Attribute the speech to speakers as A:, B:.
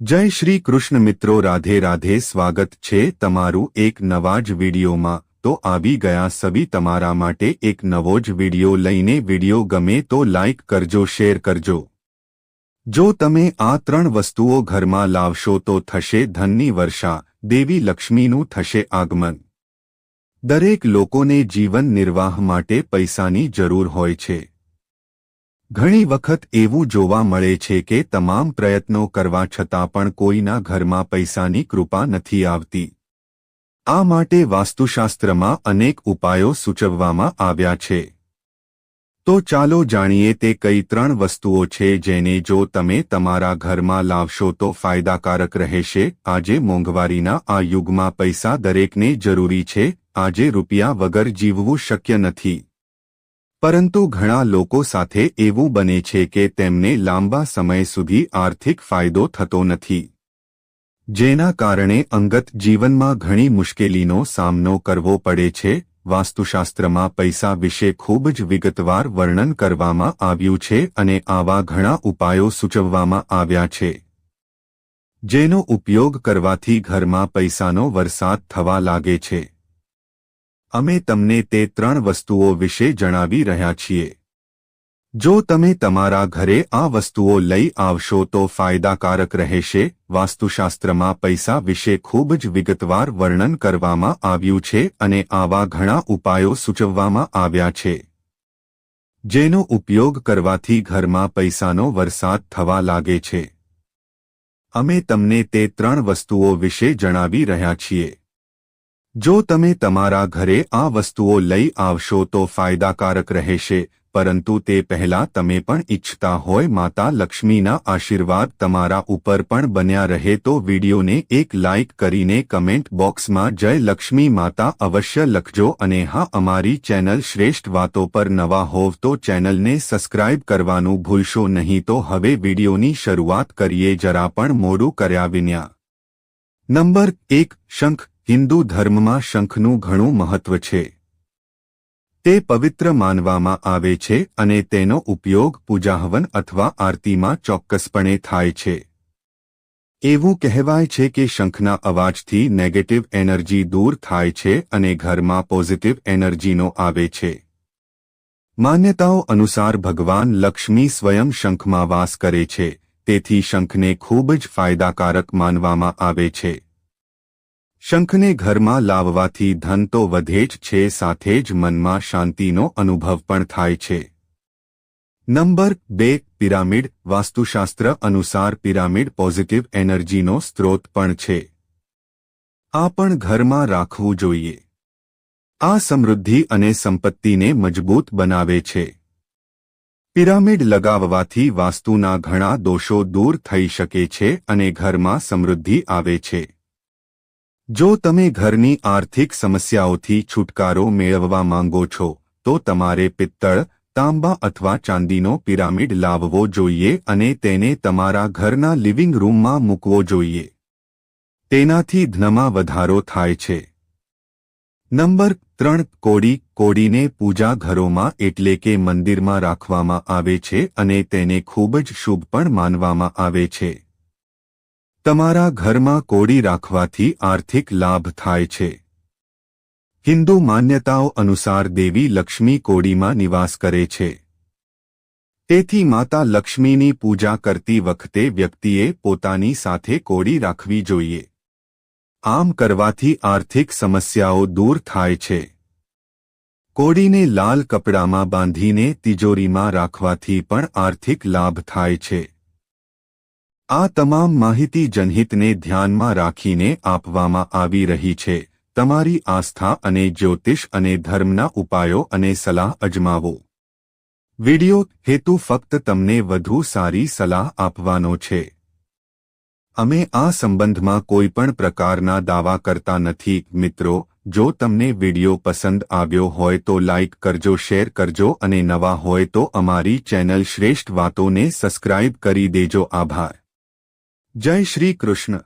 A: જય શ્રી કૃષ્ણ મિત્રો, રાધે રાધે। સ્વાગત છે તમારું એક નવા જ વિડીયોમાં। તો આવી ગયા સभी તમારા માટે એક નવો જ વિડીયો લઈને। વિડીયો ગમે તો લાઇક કરજો, શેર કરજો। જો તમે આ ત્રણ વસ્તુઓ ઘરમાં લાવશો તો થશે ધનની વર્ષા, દેવી લક્ષ્મીનું થશે આગમન। દરેક લોકોને જીવન નિર્વાહ માટે પૈસાની જરૂર હોય છે। ઘણી વખત એવું જોવા મળે છે કે તમામ પ્રયત્નો કરવા છતાં પણ કોઈના ઘરમાં પૈસાની કૃપા નથી આવતી। આ માટે વાસ્તુશાસ્ત્રમાં અનેક ઉપાયો સૂચવવામાં આવ્યા છે। તો ચાલો જાણીએ તે કઈ ત્રણ વસ્તુઓ છે જેને જો તમે તમારા ઘરમાં લાવશો તો ફાયદાકારક રહેશે। આજે મોંઘવારીના આ યુગમાં પૈસા દરેકને જરૂરી છે। આજે રૂપિયા વગર જીવવું શક્ય નથી। પરંતુ ઘણા લોકો સાથે એવું બને છે કે તેમને લાંબા સમય સુધી આર્થિક ફાયદો થતો નથી, જેના કારણે અંગત જીવનમાં ઘણી મુશ્કેલીનો સામનો કરવો પડે છે। વાસ્તુશાસ્ત્રમાં પૈસા વિશે ખૂબ જ વિગતવાર વર્ણન કરવામાં આવ્યું છે અને આવા ઘણા ઉપાયો સૂચવવામાં આવ્યા છે જેનો ઉપયોગ કરવાથી ઘરમાં પૈસાનો વરસાદ થવા લાગે છે। અમે તમને તે ત્રણ વસ્તુઓ વિશે જણાવી રહ્યા છીએ। જો તમે તમારા ઘરે આ વસ્તુઓ લઈ આવશો તો ફાયદાકારક રહેશે। વાસ્તુશાસ્ત્રમાં પૈસા વિશે ખૂબ જ વિગતવાર વર્ણન કરવામાં આવ્યું છે અને આવા ઘણા ઉપાયો સૂચવવામાં આવ્યા છે જેનો ઉપયોગ કરવાથી ઘરમાં પૈસાનો વરસાદ થવા લાગે છે। અમે તમને તે ત્રણ વસ્તુઓ વિશે જણાવી રહ્યા છીએ। જો તમે તમારા ઘરે આ વસ્તુઓ લઈ આવશો તો ફાયદાકારક રહેશે, પરંતુ તે પહેલાં તમે પણ ઈચ્છતા હોય માતા લક્ષ્મીના આશીર્વાદ તમારા ઉપર પણ બન્યા રહે તો વિડીયોને એક લાઇક કરીને કમેન્ટ બોક્સમાં જય લક્ષ્મી માતા અવશ્ય લખજો। અને હા, અમારી ચેનલ શ્રેષ્ઠ વાતો પર નવા હોવ તો ચેનલને સબસ્ક્રાઇબ કરવાનું ભૂલશો નહીં। તો હવે વિડીયોની શરૂઆત કરીએ જરા પણ મોડું કર્યા વિના। નંબર 1, શંખ। હિન્દુ ધર્મમાં શંખનું ઘણું મહત્વ છે। તે પવિત્ર માનવામાં આવે છે અને તેનો ઉપયોગ પૂજાહવન અથવા આરતીમાં ચોક્કસપણે થાય છે। એવું કહેવાય છે કે શંખના અવાજથી નેગેટિવ એનર્જી દૂર થાય છે અને ઘરમાં પોઝિટિવ એનર્જીનો આવે છે। માન્યતાઓ અનુસાર ભગવાન લક્ષ્મી સ્વયં શંખમાં વાસ કરે છે, તેથી શંખને ખૂબ જ ફાયદાકારક માનવામાં આવે છે। શંખને ઘરમાં લાવવાથી ધન તો વધે જ છે, સાથે જ મનમાં શાંતિનો અનુભવ પણ થાય છે। Number 2, pyramid. વાસ્તુશાસ્ત્ર અનુસાર પિરામિડ પોઝિટિવ એનર્જીનો સ્ત્રોત પણ છે। આ પણ ઘરમાં રાખવું જોઈએ। આ સમૃદ્ધિ અને સંપત્તિને મજબૂત બનાવે છે। પિરામિડ લગાવવાથી વાસ્તુના ઘણા દોષો દૂર થઈ શકે છે અને ઘરમાં સમૃદ્ધિ આવે છે। જો તમે ઘરની આર્થિક સમસ્યાઓથી છુટકારો મેળવવા માંગો છો તો તમારે પિત્તળ, તાંબા અથવા ચાંદીનો પિરામિડ લાવવો જોઈએ અને તેને તમારા ઘરના લિવિંગ રૂમમાં મૂકવો જોઈએ। તેનાથી ધનમાં વધારો થાય છે। નંબર 3, કોડી। કોડીને પૂજા ઘરોમાં એટલે કે મંદિરમાં રાખવામાં આવે છે અને તેને ખૂબ જ શુભ પણ માનવામાં આવે છે। તમારા ઘરમાં કોડી રાખવાથી આર્થિક લાભ થાય છે। હિન્દુ માન્યતાઓ અનુસાર દેવી લક્ષ્મી કોડીમાં નિવાસ કરે છે, તેથી માતા લક્ષ્મીની પૂજા કરતી વખતે વ્યક્તિએ પોતાની સાથે કોડી રાખવી જોઈએ। આમ કરવાથી આર્થિક સમસ્યાઓ દૂર થાય છે। કોડીને લાલ કપડામાં બાંધીને તિજોરીમાં રાખવાથી પણ આર્થિક લાભ થાય છે। આ તમામ માહિતી જનહિતને ધ્યાનમાં રાખીને આપવામાં આવી રહી છે। તમારી આસ્થા અને જ્યોતિષ અને ધર્મના ઉપાયો અને સલાહ અજમાવો। વિડિયો હેતુ ફક્ત તમને વધુ સારી સલાહ આપવાનો છે। અમે આ સંબંધમાં કોઈ પણ પ્રકારના દાવા કરતા નથી। મિત્રો, જો તમને વિડિયો પસંદ આવ્યો હોય તો લાઇક કરજો, શેર કરજો અને નવા હોય તો અમારી ચેનલ શ્રેષ્ઠ વાતોને સબસ્ક્રાઇબ કરી દેજો। આભાર। જય શ્રી કૃષ્ણ।